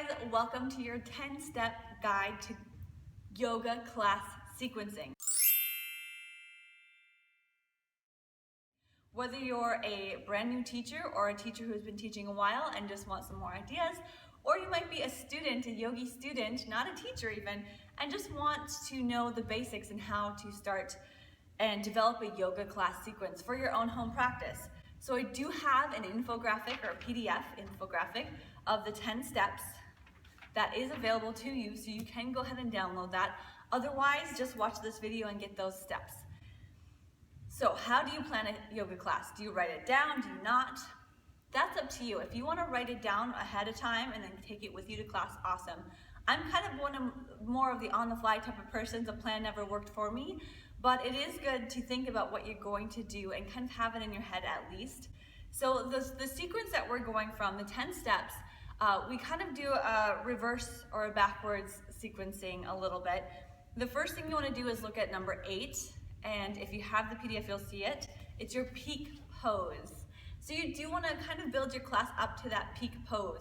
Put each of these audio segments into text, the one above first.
guys, welcome to your 10-step guide to yoga class sequencing. Whether you're a brand new teacher or a teacher who's been teaching a while and just want some more ideas, or you might be a student, a yogi student, not a teacher even, and just want to know the basics and how to start and develop a yoga class sequence for your own home practice. So I do have an infographic or a PDF infographic of the 10 steps that is available to you, so you can go ahead and download that. Otherwise, just watch this video and get those steps. So how do you plan a yoga class? Do you write it down? Do you not? That's up to you. If you want to write it down ahead of time and then take it with you to class, awesome. I'm kind of more of the on-the-fly type of person. The plan never worked for me, but it is good to think about what you're going to do and kind of have it in your head at least. So the sequence that we're going from, the 10 steps, we kind of do a reverse or a backwards sequencing a little bit. The first thing you want to do is look at number 8, and if you have the PDF, you'll see it. It's your peak pose. So you do want to kind of build your class up to that peak pose.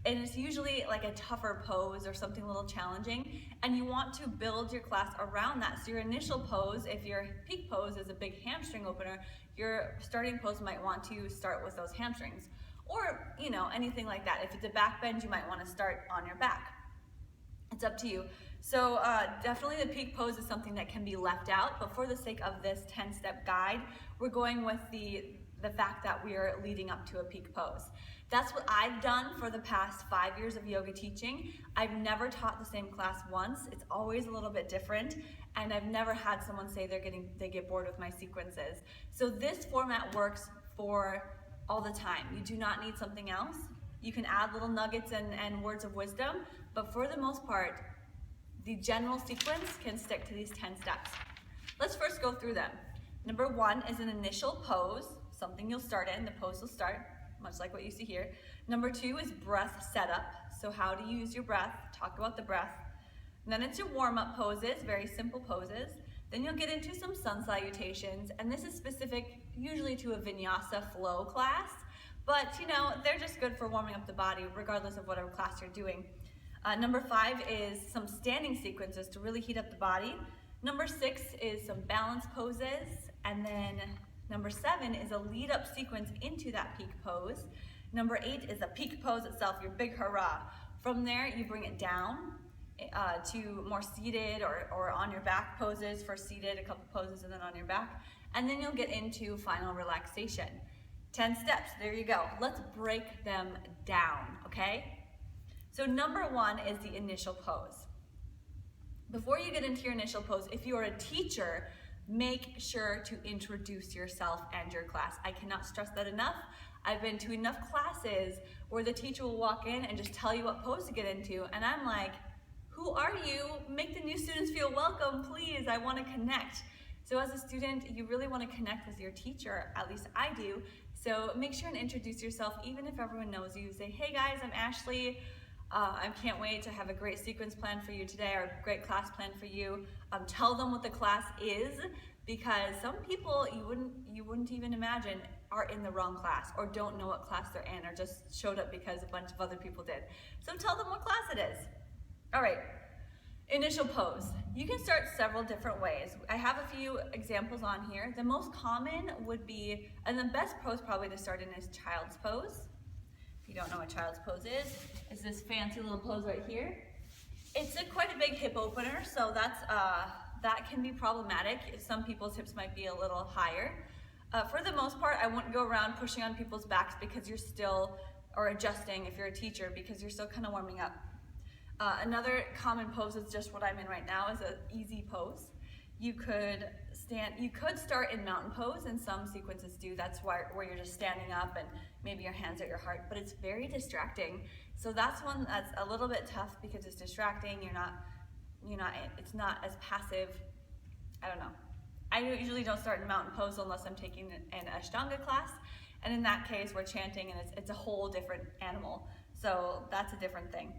And it's usually like a tougher pose or something a little challenging, and you want to build your class around that. So your initial pose, if your peak pose is a big hamstring opener, your starting pose might want to start with those hamstrings. Or, anything like that. If it's a back bend, you might want to start on your back. It's up to you. So definitely the peak pose is something that can be left out, but for the sake of this 10-step guide, we're going with the fact that we are leading up to a peak pose. That's what I've done for the past 5 years of yoga teaching. I've never taught the same class once. It's always a little bit different, and I've never had someone say they get bored with my sequences. So this format works for all the time. You do not need something else. You can add little nuggets and words of wisdom, but for the most part, the general sequence can stick to these 10 steps. Let's first go through them. Number 1 is an initial pose, something you'll start in, the pose will start, much like what you see here. Number 2 is breath setup, so how to use your breath, talk about the breath. And then it's your warm-up poses, very simple poses. Then you'll get into some sun salutations, and this is specific usually to a vinyasa flow class, but they're just good for warming up the body regardless of whatever class you're doing. Number 5 is some standing sequences to really heat up the body. Number 6 is some balance poses, and then number 7 is a lead up sequence into that peak pose. Number 8 is the peak pose itself, your big hurrah. From there, you bring it down to more seated or on your back poses. For seated, a couple poses, and then on your back. And then you'll get into final relaxation. 10 steps, there you go. Let's break them down, okay? So number 1 is the initial pose. Before you get into your initial pose, if you're a teacher, make sure to introduce yourself and your class. I cannot stress that enough. I've been to enough classes where the teacher will walk in and just tell you what pose to get into, and I'm like, who are you? Make the new students feel welcome, please. I want to connect. So as a student, you really want to connect with your teacher, at least I do. So make sure and introduce yourself, even if everyone knows you. Say, hey guys, I'm Ashley. I can't wait to have a great sequence plan for you today, or a great class plan for you. Tell them what the class is, because some people you wouldn't even imagine are in the wrong class, or don't know what class they're in, or just showed up because a bunch of other people did. So tell them what class it is. All right, initial pose. You can start several different ways. I have a few examples on here. The most common would be, and the best pose probably to start in, is child's pose. If you don't know what child's pose is this fancy little pose right here. It's quite a big hip opener, so that can be problematic. Some people's hips might be a little higher. For the most part, I wouldn't go around pushing on people's backs because you're still, or adjusting if you're a teacher, because you're still kind of warming up. Another common pose is just what I'm in right now, is an easy pose. You could start in mountain pose, and some sequences do. That's where you're just standing up and maybe your hands at your heart, but it's very distracting. So that's one that's a little bit tough because it's distracting. It's not as passive. I don't know. I usually don't start in mountain pose unless I'm taking an Ashtanga class, and in that case we're chanting, and it's a whole different animal. So that's a different thing.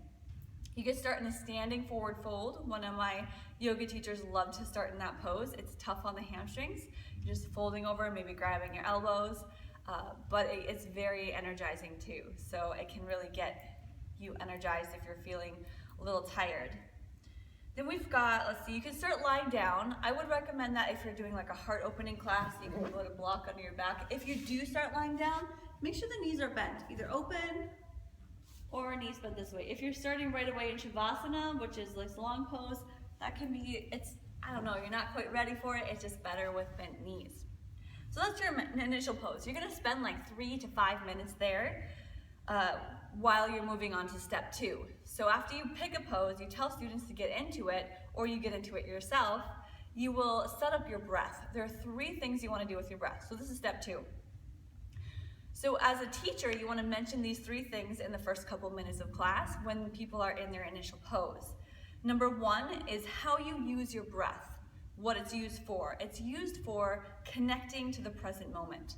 You can start in a standing forward fold. One of my yoga teachers loved to start in that pose. It's tough on the hamstrings. You're just folding over, maybe grabbing your elbows, but it's very energizing too. So it can really get you energized if you're feeling a little tired. Then we've got, let's see, you can start lying down. I would recommend that if you're doing like a heart opening class, you can put a block under your back. If you do start lying down, make sure the knees are bent, either open or knees bent this way. If you're starting right away in Shavasana, which is this long pose, that can be, I don't know, you're not quite ready for it, it's just better with bent knees. So that's your initial pose. You're gonna spend like 3 to 5 minutes there while you're moving on to step 2. So after you pick a pose, you tell students to get into it, or you get into it yourself, you will set up your breath. There are 3 things you wanna do with your breath. So this is step 2. So as a teacher, you wanna mention these 3 things in the first couple minutes of class when people are in their initial pose. Number 1 is how you use your breath, what it's used for. It's used for connecting to the present moment.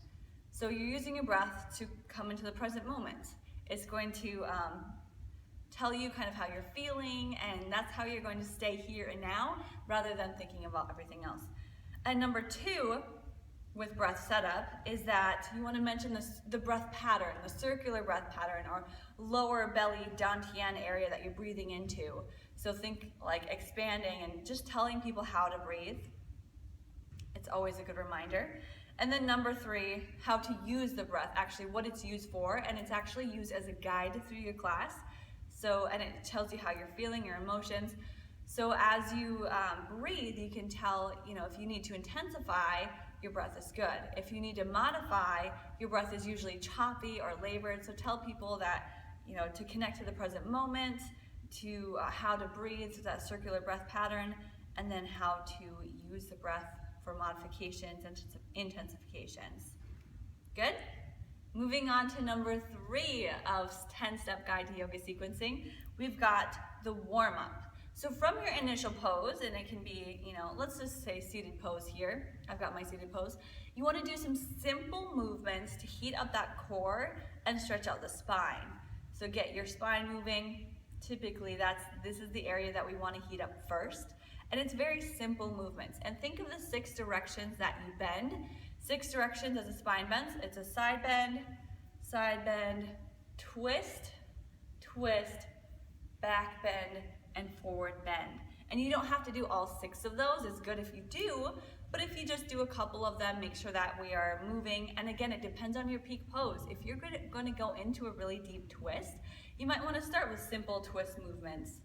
So you're using your breath to come into the present moment. It's going to tell you kind of how you're feeling, and that's how you're going to stay here and now rather than thinking about everything else. And number 2, with breath setup, is that you want to mention the breath pattern, the circular breath pattern, or lower belly dantian area that you're breathing into. So think like expanding and just telling people how to breathe. It's always a good reminder. And then number 3, how to use the breath, actually what it's used for, and it's actually used as a guide through your class. So, and it tells you how you're feeling, your emotions. So as you breathe, you can tell, if you need to intensify, your breath is good. If you need to modify, your breath is usually choppy or labored. So tell people that, to connect to the present moment, to how to breathe, so that circular breath pattern, and then how to use the breath for modifications and intensifications. Good? Moving on to number 3 of 10-step guide to yoga sequencing, we've got the warm-up. So from your initial pose, and it can be, let's just say seated pose here. I've got my seated pose. You want to do some simple movements to heat up that core and stretch out the spine. So get your spine moving. Typically, this is the area that we want to heat up first. And it's very simple movements. And think of the 6 directions that you bend. 6 directions as a spine bends. It's a side bend, twist, twist, back bend, and forward bend. And you don't have to do all 6 of those. It's good if you do, but if you just do a couple of them, make sure that we are moving. And again, it depends on your peak pose. If you're going to go into a really deep twist, you might want to start with simple twist movements.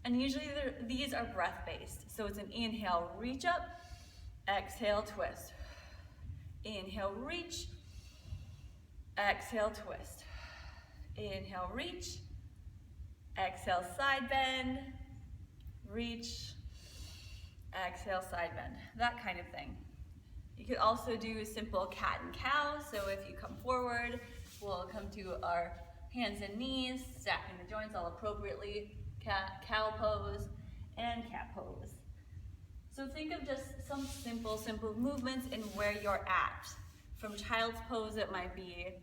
And usually these are breath-based. So it's an inhale, reach up, exhale, twist. Inhale, reach, exhale, twist. Inhale, reach, exhale, side bend, reach, exhale, side bend, that kind of thing. You could also do simple cat and cow. So if you come forward, we'll come to our hands and knees, stacking the joints all appropriately, cat, cow pose, and cat pose. So think of just some simple movements in where you're at. From child's pose, it might be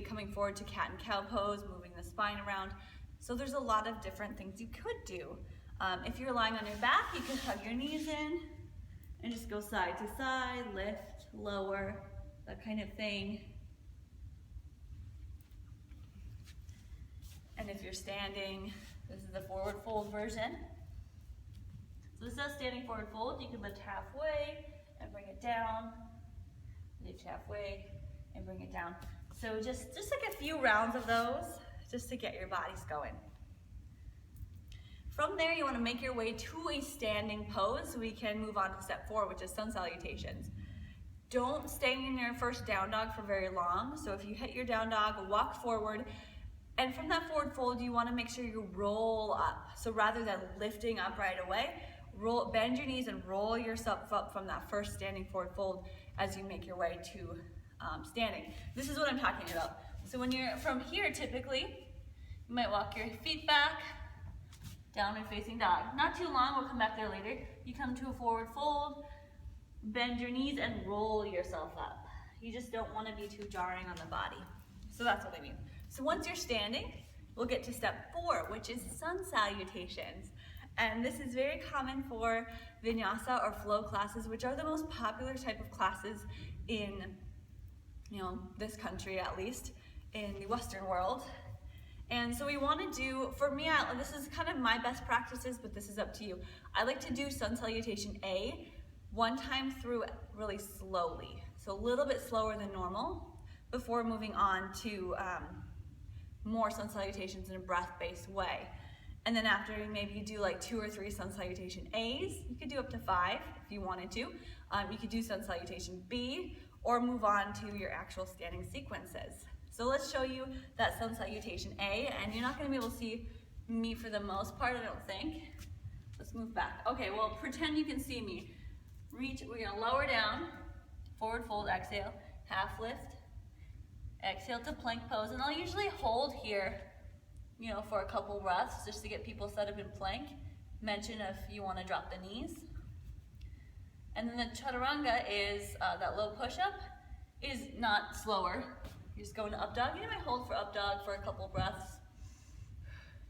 coming forward to cat and cow pose, moving the spine around. So there's a lot of different things you could do. If you're lying on your back, you can hug your knees in and just go side to side, lift, lower, that kind of thing. And if you're standing, this is the forward fold version. So this is standing forward fold. You can lift halfway and bring it down. Lift halfway and bring it down. So just like a few rounds of those, just to get your bodies going. From there, you want to make your way to a standing pose so we can move on to step 4, which is sun salutations. Don't stay in your first down dog for very long. So if you hit your down dog, walk forward. And from that forward fold, you want to make sure you roll up. So rather than lifting up right away, bend your knees and roll yourself up from that first standing forward fold as you make your way to standing. This is what I'm talking about. So when you're from here, typically, you might walk your feet back, downward facing dog. Not too long, we'll come back there later. You come to a forward fold, bend your knees and roll yourself up. You just don't want to be too jarring on the body. So that's what I mean. So once you're standing, we'll get to step 4, which is sun salutations. And this is very common for vinyasa or flow classes, which are the most popular type of classes in, this country at least, in the Western world. And so we want to do, for me, this is kind of my best practices, but this is up to you. I like to do sun salutation A one time through really slowly. So a little bit slower than normal before moving on to more sun salutations in a breath-based way. And then after, maybe you do like 2 or 3 sun salutation A's. You could do up to 5 if you wanted to. You could do sun salutation B or move on to your actual standing sequences. So let's show you that sun salutation A, and you're not going to be able to see me for the most part, I don't think. Let's move back. Okay, well, pretend you can see me. Reach, we're going to lower down, forward fold, exhale, half lift, exhale to plank pose, and I'll usually hold here, you know, for a couple breaths just to get people set up in plank. Mention if you want to drop the knees. And then the chaturanga is that low push-up is not slower. You just go into up dog. You might hold for up dog for a couple breaths.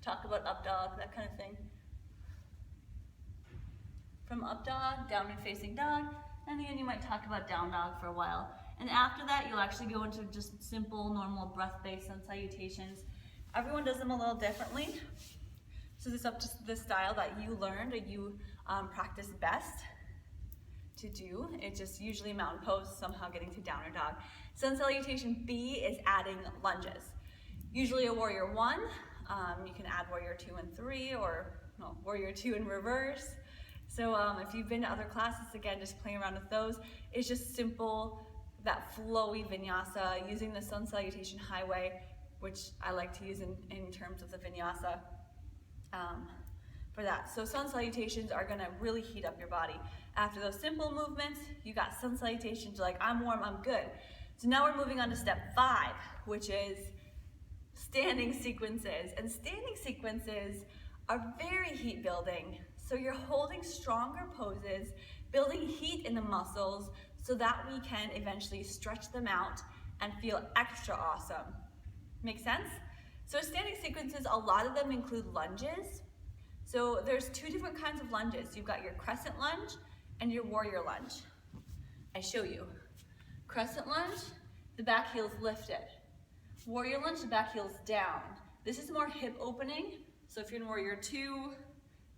Talk about up dog, that kind of thing. From up dog, downward facing dog, and then you might talk about down dog for a while. And after that, you'll actually go into just simple, normal breath-based sun salutations. Everyone does them a little differently. So this is up to the style that you learned or you practice best to do. It's just usually mountain pose, somehow getting to downward dog. Sun salutation B is adding lunges. Usually a warrior 1. You can add warrior 2 and 3, or no, warrior 2 in reverse. So if you've been to other classes, again, just playing around with those. It's just simple, that flowy vinyasa, using the sun salutation highway, which I like to use in terms of the vinyasa for that. So sun salutations are gonna really heat up your body. After those simple movements, you got sun salutations, you're like, I'm warm, I'm good. So now we're moving on to step 5, which is standing sequences. And standing sequences are very heat building. So you're holding stronger poses, building heat in the muscles so that we can eventually stretch them out and feel extra awesome. Make sense? So standing sequences, a lot of them include lunges. So there's 2 different kinds of lunges. You've got your crescent lunge and your warrior lunge. I show you. Crescent lunge, the back heel's lifted. Warrior lunge, the back heel's down. This is more hip opening. So if you're in warrior 2,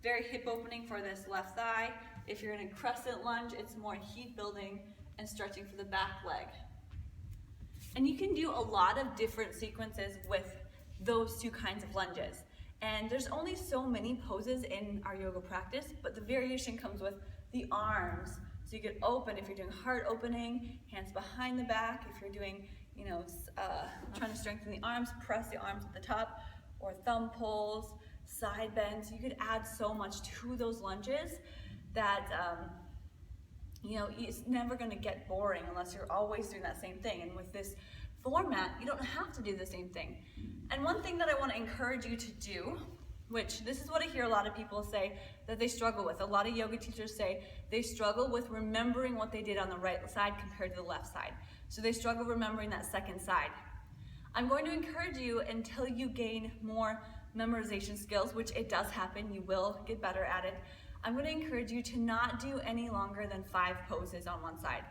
very hip opening for this left thigh. If you're in a crescent lunge, it's more heat building and stretching for the back leg. And you can do a lot of different sequences with those 2 kinds of lunges. And there's only so many poses in our yoga practice, but the variation comes with the arms. So you could open if you're doing heart opening, hands behind the back. If you're doing, you know, trying to strengthen the arms, press the arms at the top, or thumb pulls, side bends. You could add so much to those lunges that you know, it's never going to get boring unless you're always doing that same thing. And with this format, you don't have to do the same thing. And one thing that I want to encourage you to do, which this is what I hear a lot of people say that they struggle with. A lot of yoga teachers say they struggle with remembering what they did on the right side compared to the left side. So they struggle remembering that second side. I'm going to encourage you until you gain more memorization skills, which it does happen, you will get better at it. I'm going to encourage you to not do any longer than 5 poses on one side.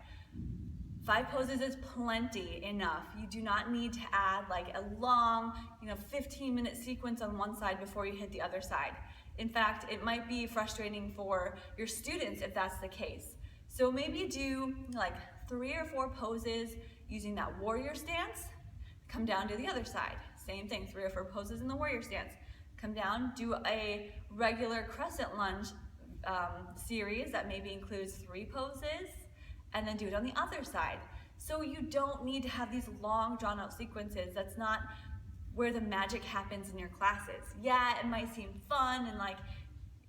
5 poses is plenty enough. You do not need to add like a long, 15-minute sequence on one side before you hit the other side. In fact, it might be frustrating for your students if that's the case. So maybe do like 3 or 4 poses using that warrior stance, come down to the other side. Same thing, 3 or 4 poses in the warrior stance. Come down, do a regular crescent lunge series that maybe includes 3 poses, and then do it on the other side. So you don't need to have these long drawn out sequences. That's not where the magic happens in your classes. Yeah, it might seem fun and like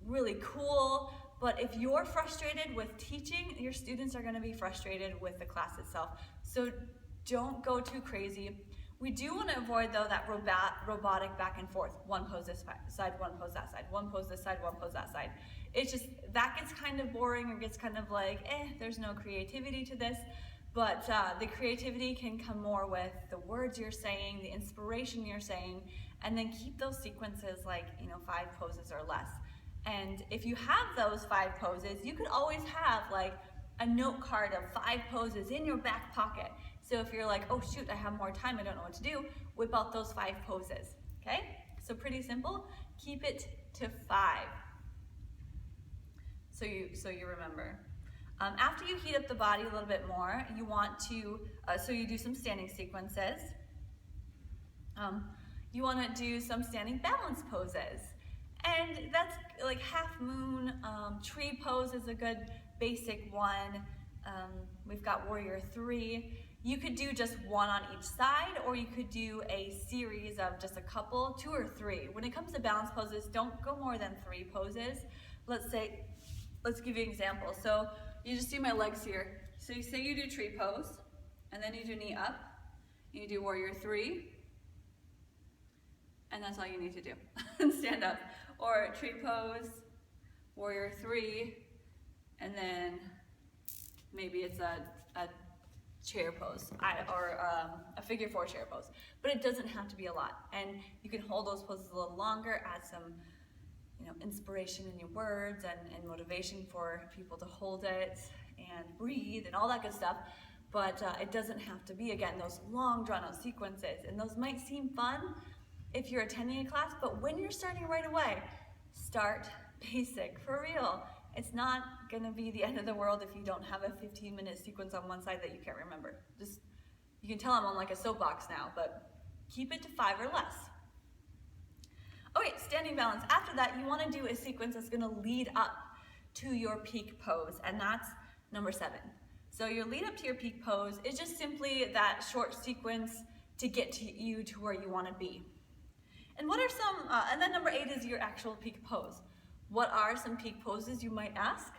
really cool, but if you're frustrated with teaching, your students are going to be frustrated with the class itself. So don't go too crazy. We do want to avoid though that robotic back and forth. 1 pose this side, 1 pose that side, 1 pose this side, 1 pose that side. It's just, that gets kind of boring or gets kind of like, there's no creativity to this. But the creativity can come more with the words you're saying, the inspiration you're saying, and then keep those sequences like, 5 poses or less. And if you have those 5 poses, you could always have like a note card of 5 poses in your back pocket. So if you're like, oh shoot, I have more time, I don't know what to do, whip out those 5 poses. Okay, so pretty simple. Keep it to 5. So you remember. After you heat up the body a little bit more, you want to, so you do some standing sequences. You want to do some standing balance poses. And that's like half moon, tree pose is a good basic one. We've got warrior 3. You could do just one on each side, or you could do a series of just a couple, 2 or 3. When it comes to balance poses, don't go more than 3 poses. Let's give you an example. So you just see my legs here. So you say you do tree pose, and then you do knee up, you do warrior 3, and that's all you need to do. And stand up. Or tree pose, warrior 3, and then maybe it's a chair pose, or a figure 4 chair pose. But it doesn't have to be a lot. And you can hold those poses a little longer, add some inspiration in your words and motivation for people to hold it and breathe and all that good stuff. But it doesn't have to be, again, those long drawn out sequences. And those might seem fun if you're attending a class, but when you're starting right away, start basic, for real. It's not gonna be the end of the world if you don't have a 15-minute sequence on one side that you can't remember. You can tell I'm on like a soapbox now, but keep it to 5 or less. Okay, standing balance. After that, you wanna do a sequence that's gonna lead up to your peak pose, and that's number 7. So your lead up to your peak pose is just simply that short sequence to get you to where you wanna be. And what are some, and then number 8 is your actual peak pose. What are some peak poses, you might ask?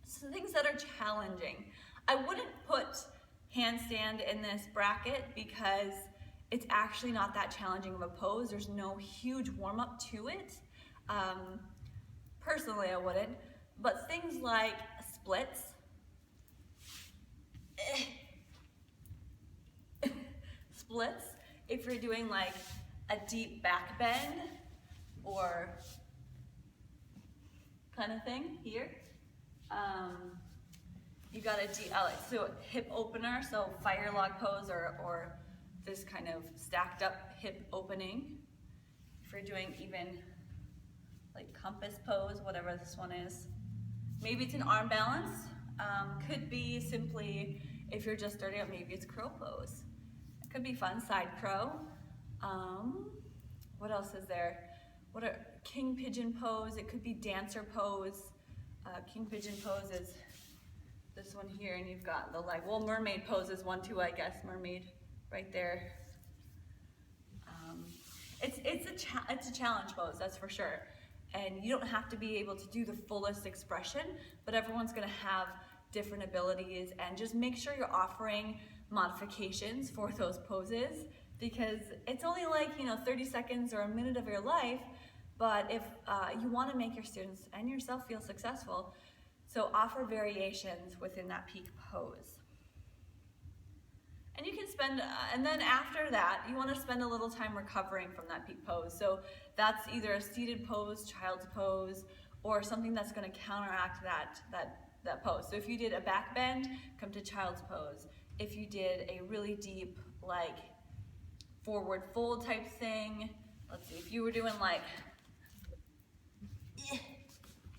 So things that are challenging. I wouldn't put handstand in this bracket because it's actually not that challenging of a pose. There's no huge warm up to it. Personally, I wouldn't. But things like splits, if you're doing like a deep back bend or kind of thing here. You got a deep, so hip opener, so fire log pose or this kind of stacked up hip opening. If you're doing even like compass pose, whatever this one is. Maybe it's an arm balance. Could be simply, if you're just starting out, maybe it's crow pose. It could be fun, side crow. What else is there? What are king pigeon pose? It could be dancer pose. King pigeon pose is this one here, and you've got the mermaid pose is one too, I guess. Mermaid right there. It's a challenge pose, that's for sure. And you don't have to be able to do the fullest expression, but everyone's gonna have different abilities, and just make sure you're offering modifications for those poses, because it's only like 30 seconds or a minute of your life. But if you want to make your students and yourself feel successful, so offer variations within that peak pose. And you can spend, and then after that, you want to spend a little time recovering from that peak pose. So that's either a seated pose, child's pose, or something that's going to counteract that pose. So if you did a back bend, come to child's pose. If you did a really deep, like forward fold type thing, let's see, if you were doing like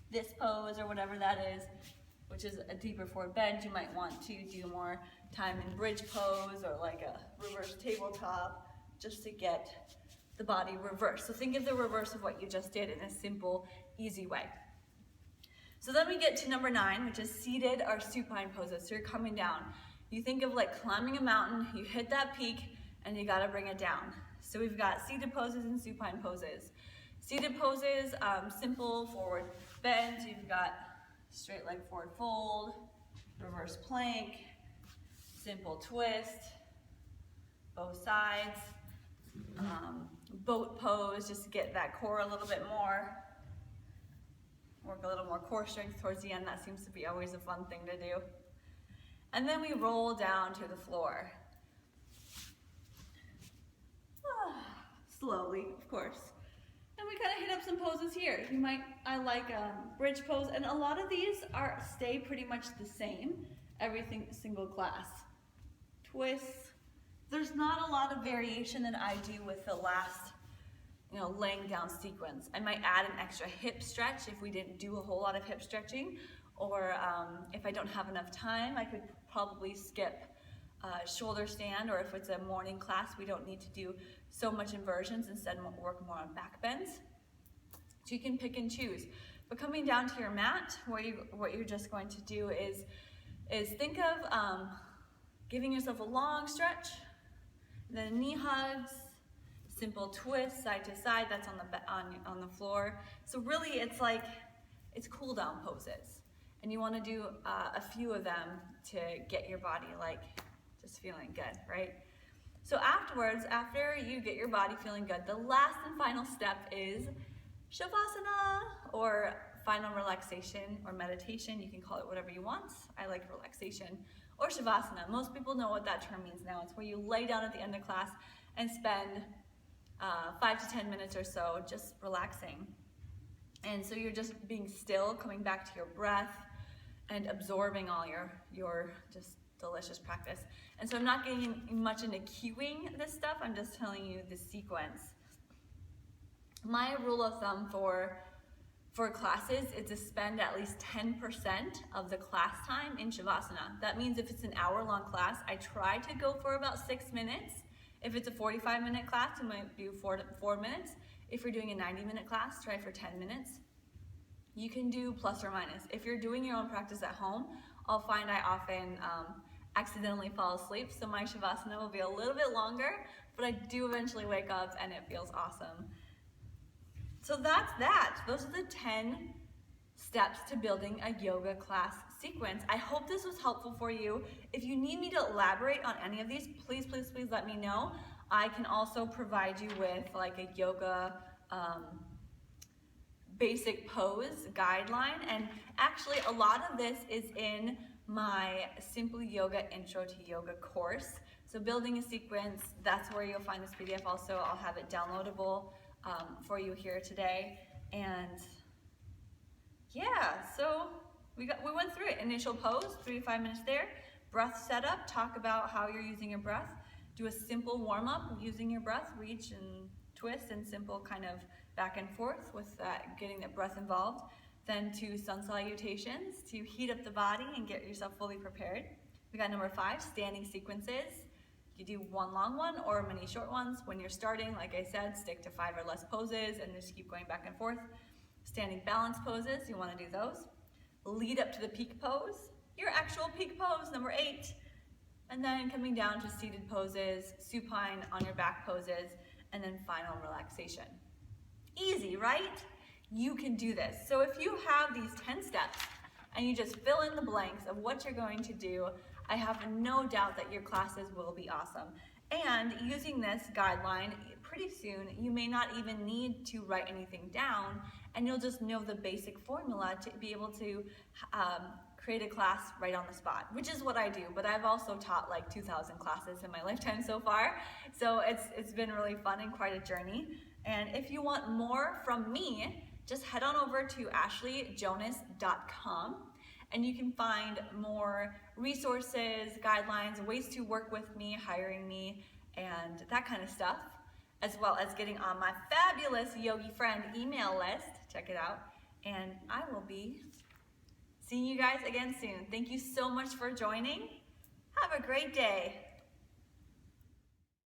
this pose or whatever that is, which is a deeper forward bend, you might want to do more time in bridge pose or like a reverse tabletop, just to get the body reversed. So think of the reverse of what you just did in a simple, easy way. So then we get to number 9, which is seated or supine poses. So you're coming down. You think of like climbing a mountain, you hit that peak, and you gotta bring it down. So we've got seated poses and supine poses. Seated poses, simple forward bend. You've got straight leg forward fold, reverse plank, simple twist, both sides, boat pose, just to get that core a little bit more. Work a little more core strength towards the end. That seems to be always a fun thing to do. And then we roll down to the floor. Slowly, of course. And we kind of hit up some poses here. I like bridge pose, and a lot of these stay pretty much the same every single class. Twists, there's not a lot of variation that I do with the last, laying down sequence. I might add an extra hip stretch if we didn't do a whole lot of hip stretching, or if I don't have enough time, I could probably skip shoulder stand, or if it's a morning class, we don't need to do so much inversions, instead work more on back bends. So you can pick and choose. But coming down to your mat, what you're just going to do is think of giving yourself a long stretch, then knee hugs, simple twist side to side. That's on the floor. So really, it's cool down poses, and you want to do a few of them to get your body just feeling good, right? So afterwards, after you get your body feeling good, the last and final step is Shavasana, or final relaxation or meditation. You can call it whatever you want. I like relaxation. Or Shavasana. Most people know what that term means now. It's where you lay down at the end of class and spend 5 to 10 minutes or so just relaxing. And so you're just being still, coming back to your breath, and absorbing all your just delicious practice. And so I'm not getting much into cueing this stuff. I'm just telling you the sequence. My rule of thumb for classes is to spend at least 10% of the class time in Shavasana. That means if it's an hour-long class, I try to go for about 6 minutes. If it's a 45-minute class, you might do 4 minutes. If you're doing a 90-minute class, try for 10 minutes. You can do plus or minus. If you're doing your own practice at home, I'll find I often accidentally fall asleep, so my Shavasana will be a little bit longer, but I do eventually wake up and it feels awesome. So that's that. Those are the 10 steps to building a yoga class sequence. I hope this was helpful for you. If you need me to elaborate on any of these, please, please, please let me know. I can also provide you with a yoga basic pose guideline. And actually, a lot of this is in my Simple Yoga Intro to Yoga course. So building a sequence, that's where you'll find this PDF. Also, I'll have it downloadable for you here today. And yeah, so we went through it. Initial pose, 3 to 5 minutes there. Breath setup, talk about how you're using your breath. Do a simple warm up using your breath, reach and twist, and simple kind of back and forth with that, getting the breath involved. Then to sun salutations to heat up the body and get yourself fully prepared. We got number 5, standing sequences. You do one long one or many short ones. When you're starting, like I said, stick to 5 or less poses and just keep going back and forth. Standing balance poses, you want to do those. Lead up to the peak pose, your actual peak pose, number 8. And then coming down to seated poses, supine on your back poses, and then final relaxation. Easy, right? You can do this. So if you have these 10 steps and you just fill in the blanks of what you're going to do, I have no doubt that your classes will be awesome. And using this guideline, pretty soon you may not even need to write anything down, and you'll just know the basic formula to be able to create a class right on the spot, which is what I do. But I've also taught 2,000 classes in my lifetime so far, so it's been really fun and quite a journey. And if you want more from me, just head on over to ashleyjonas.com, and you can find more resources, guidelines, ways to work with me, hiring me, and that kind of stuff, as well as getting on my fabulous Yogi Friend email list. Check it out. And I will be seeing you guys again soon. Thank you so much for joining. Have a great day.